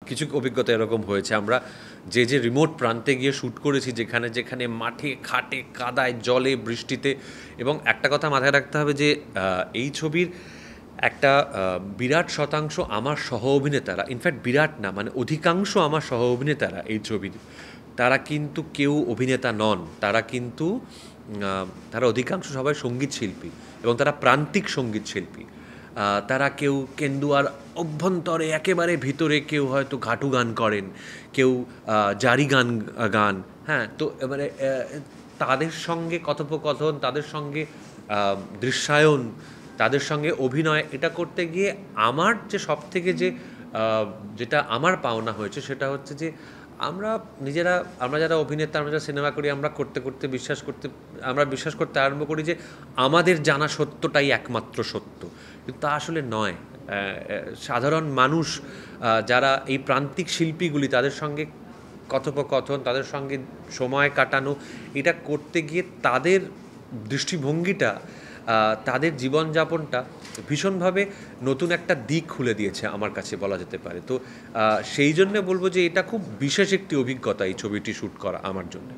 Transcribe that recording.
কিছু অভিজ্ঞতা এরকম হয়েছে। আমরা যে রিমোট প্রান্তে গিয়ে শ্যুট করেছি, যেখানে যেখানে মাঠে ঘাটে কাদায় জলে বৃষ্টিতে, এবং একটা কথা মাথায় রাখতে হবে যে এই ছবির একটা বিরাট শতাংশ আমার সহ অভিনেতারা, ইনফ্যাক্ট বিরাট না, মানে অধিকাংশ আমার সহ অভিনেতারা এই ছবির, তারা কিন্তু কেউ অভিনেতা নন। তারা কিন্তু তারা অধিকাংশ সবাই সঙ্গীত শিল্পী, এবং তারা প্রান্তিক সঙ্গীত শিল্পী। তারা কেউ কেন্দুয়ার অভ্যন্তরে একেবারে ভিতরে কেউ হয়তো ঘাটু গান করেন, কেউ জারি গান গান। হ্যাঁ, তো এবারে তাদের সঙ্গে কথোপকথন, তাদের সঙ্গে দৃশ্যায়ন, তাদের সঙ্গে অভিনয়, এটা করতে গিয়ে আমার যে সবথেকে যেটা আমার পাওনা হয়েছে সেটা হচ্ছে যে আমরা যারা অভিনেতা, আমরা যারা সিনেমা করি, আমরা বিশ্বাস করতে আরম্ভ করি যে আমাদের জানা সত্যটাই একমাত্র সত্য, কিন্তু তা আসলে নয়। সাধারণ মানুষ, যারা এই প্রান্তিক শিল্পীগুলি, তাদের সঙ্গে কথোপকথন, তাদের সঙ্গে সময় কাটানো, এটা করতে গিয়ে তাদের দৃষ্টিভঙ্গিটা, তাদের জীবনযাপনটা ভীষণভাবে নতুন একটা দিক খুলে দিয়েছে আমার কাছে, বলা যেতে পারে। তো সেই জন্যে বলবো যে এটা খুব বিশেষ একটি অভিজ্ঞতা এই ছবিটি শ্যুট করা আমার জন্য।